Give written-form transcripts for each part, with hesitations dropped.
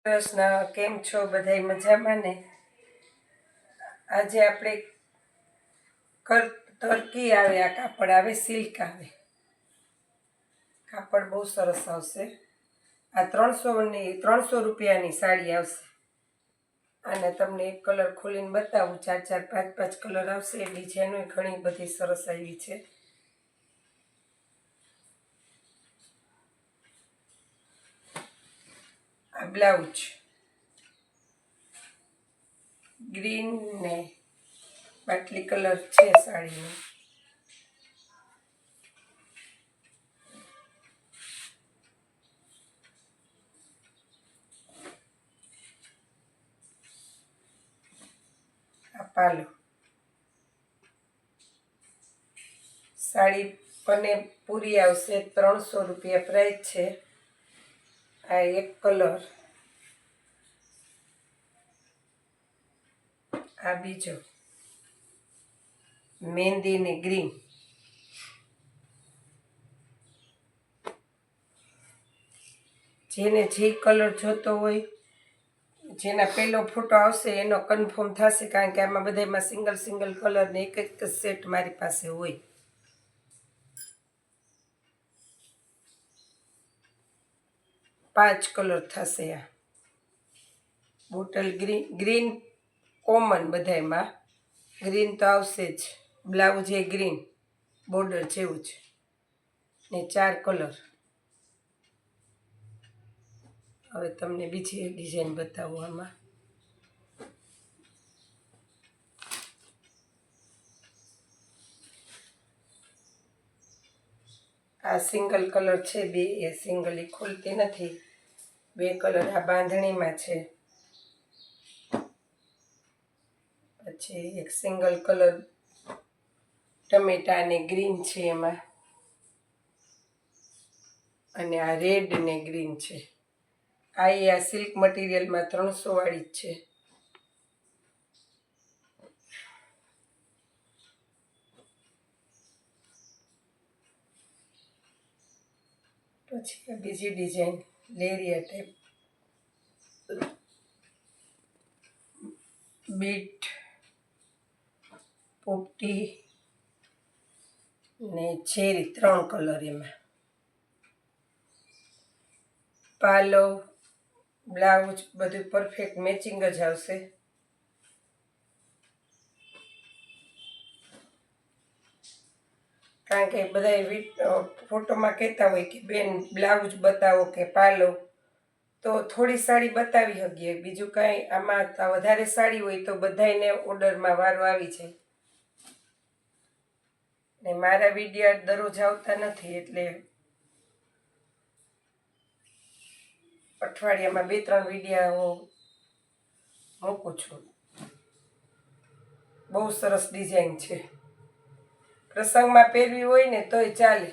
કૃષ્ણ, કેમ છો? બધાય મજામાં ને? આજે આપણે તરકી આવે, આ કાપડ આવે, સિલ્ક આવે. કાપડ બહુ સરસ આવશે. આ 300 રૂપિયાની સાડી આવશે. અને તમને એક કલર ખોલીને બતાવું. 4 4 5 5 કલર આવશે. ડિઝાઇનો ઘણી બધી સરસ આવી છે. આ બ્લાઉઝ ગ્રીન ને બાટલી કલર છે સાડીનો. આ પાલો સાડી અને પૂરી આવશે. 300 રૂપિયા પ્રાઇસ છે. આ એક કલર, આ બીજો મહેંદી ને ગ્રીન. જેને જે કલર જોતો હોય, જેના પહેલો ફોટો આવશે એનો કન્ફર્મ થશે, કારણ કે આમાં બધામાં સિંગલ સિંગલ કલર ને એક એક સેટ મારી પાસે હોય. પાંચ કલર થશે. આ બોટલ ગ્રીન કોમન, બધામાં ગ્રીન તો આવશે જ. બ્લાઉઝ એ ગ્રીન બોર્ડર જેવું જ ને 4 કલર. હવે તમને બીજી ડિઝાઇન બતાવું. આમાં આ સિંગલ કલર છે. બે એ સિંગલ એ ખોલતી નથી. બે કલર આ બાંધણીમાં છે. પછી એક સિંગલ કલર ટમેટા અને ગ્રીન છે એમાં. અને આ રેડ ને ગ્રીન છે. આ સિલ્ક મટીરિયલમાં 300 વાળી જ છે. પછી બીજી ડિઝાઇન લેરિયા ટાઈપ, બીટ પોપટી ને ચેરી, 3 કલર એમાં. પાલો બ્લાઉઝ બધું પરફેક્ટ મેચિંગ જ આવશે. કારણ કે બધા ફોટોમાં કહેતા હોય કે બેન બ્લાઉઝ બતાવો કે પાલો, તો થોડી સાડી બતાવી શકીએ, બીજું કાંઈ. આમાં વધારે સાડી હોય તો બધાને ઓર્ડરમાં વારો આવી જાય. ને મારા વિડીયો દરરોજ આવતા નથી, એટલે અઠવાડિયામાં 2-3 વિડીયો હું મૂકું છું. બહુ સરસ ડિઝાઇન છે. પ્રસંગમાં પહેરવી હોય ને તોય ચાલે.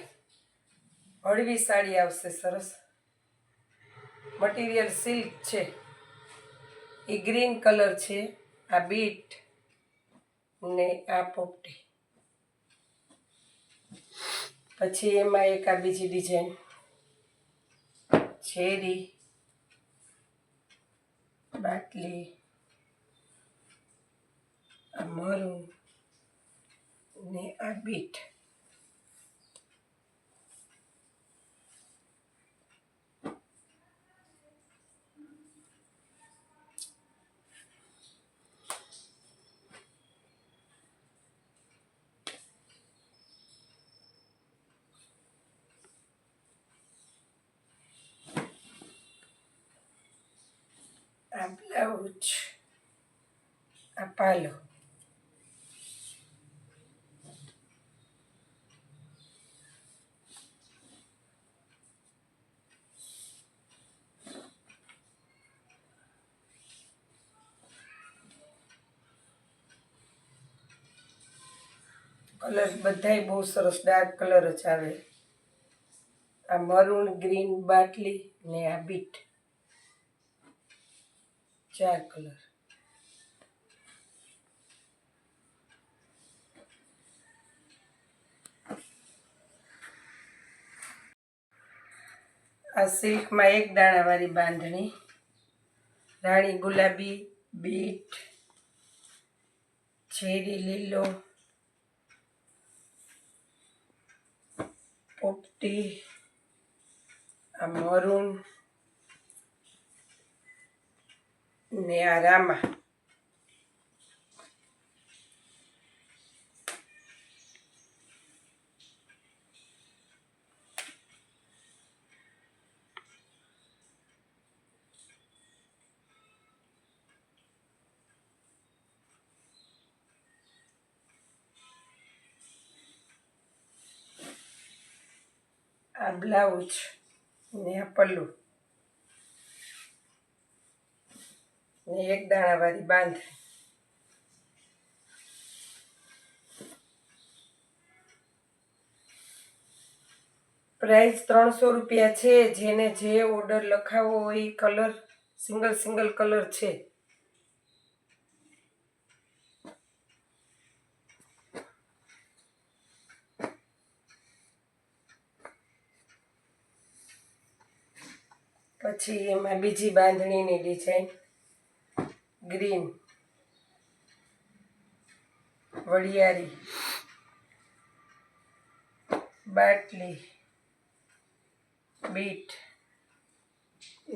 હળવી સાડી આવશે, સરસ. મટીરિયલ સિલ્ક છે. એ ગ્રીન કલર છે. આ બીટ ને આ પોપટી. પછી એમાં એક આ બીજી ડિઝાઇન ચેરી, બાટલી, આ મરૂન ને આ બીટ. આ બ્લાઉઝ, આ પાલો. કલર બધાય બહુ સરસ ડાર્ક કલર જ આવે. આ મરૂન, ગ્રીન, બાટલી ને આ બીટ, 4 કલર. આ સિલ્કમાં એક દાણાવાળી બાંધણી, રાણી ગુલાબી, બીટ, ચેરી લીલો, પોપટી, આ મરૂન ને આ રામા. આ બ્લાઉઝ ને આ પલ્લું ને એક દાણાવાળી બાંધણી. પ્રાઇસ 300 રૂપિયા છે. જેને જે ઓર્ડર લખાવો હોય એ કલર સિંગલ કલર છે. પછી એમાં બીજી બાંધણીની ડિઝાઇન ગ્રીન, વડિયારી, બાટલી, બીટ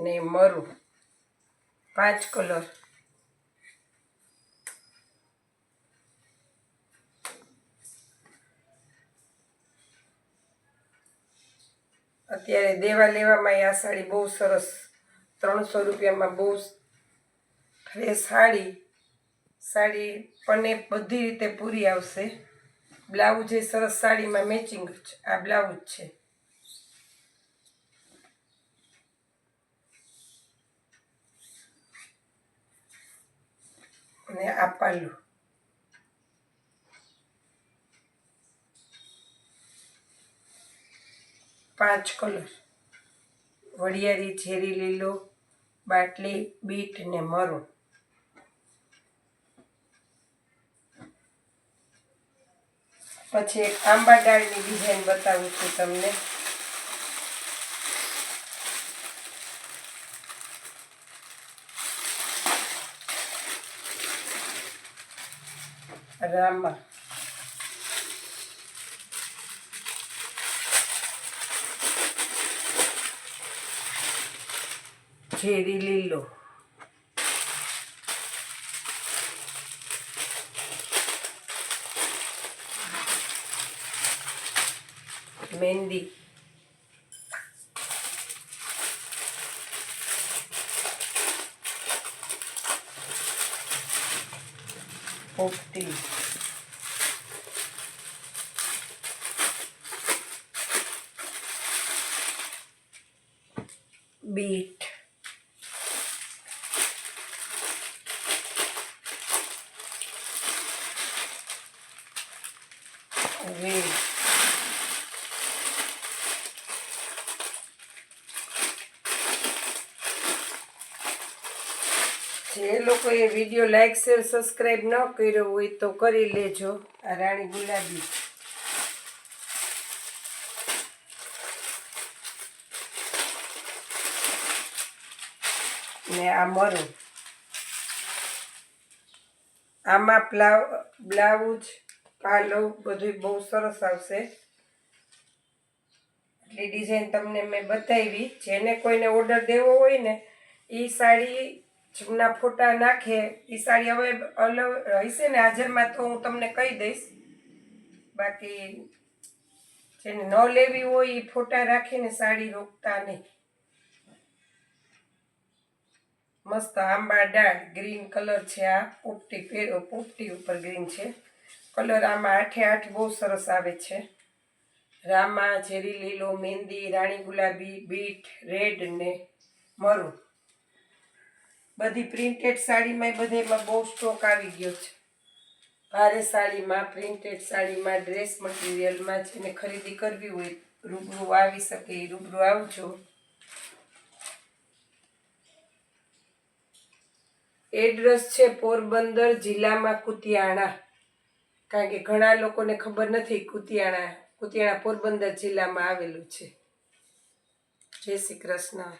ને મરૂ, 5 કલર. અત્યારે દેવા લેવામાં આ સાડી બહુ સરસ, 300 રૂપિયામાં બહુ ફ્રેશ સાડી પણ બધી રીતે પૂરી આવશે. બ્લાઉઝ એ સરસ સાડીમાં મેચિંગ છે. આ બ્લાઉઝ છે અને આ પાલું. પાંચ કલર, વડિયારી, ચેરી લીલો, બાટલી, બીટ ને મરૂન. પછી એક આંબા ડાળની ડિઝાઇન બતાવું છું તમને. રામા, ચેરી લીલો, મહેંદી, પોપટી, બીટ, રેડ, જે લોકોએ વિડીયો લાઈક શેર સબસ્ક્રાઈબ ન કર્યો હોય તો કરી લેજો. આ રાણી ગુલાબી, ને આ મરૂન. આમાં બ્લાઉઝ, પાલો બધું બહુ સરસ આવશે. એટલી ડિઝાઇન તમને મેં બતાવી. જેને કોઈને ઓર્ડર દેવો હોય ને એ સાડી ના ફોટા નાખે. એ સાડી હવે હશે ને હાજરમાં તો હું તમને કહી દઈશ. બાકી જેને ન લેવી હોય એ ફોટા રાખીને સાડી રોકતા નહીં. મસ્ત આંબા ડાળ ગ્રીન કલર છે. આ પોપટી ઉપર ગ્રીન છે કલર. આમાં 8 બહુ સરસ આવે છે. રામા, ચેરી લીલો, મહેંદી, રાણી ગુલાબી, બીટ, રેડ ને મરૂન. બધી પ્રિન્ટેડ સાડીમાં બધેમાં બહુ સ્ટોક આવી ગયો છે. ભારે સાડીમાં, પ્રિન્ટેડ સાડીમાં, ડ્રેસ મટીરિયલમાં જેને ખરીદી કરવી હોય રૂબરૂ આવી શકે એ રૂબરૂ આવજો. એડ્રેસ છે પોરબંદર જિલ્લામાં કુતિયાણા. કારણ કે ઘણા લોકોને ખબર નથી કુતિયાણા પોરબંદર જિલ્લામાં આવેલું છે. જય શ્રી કૃષ્ણ.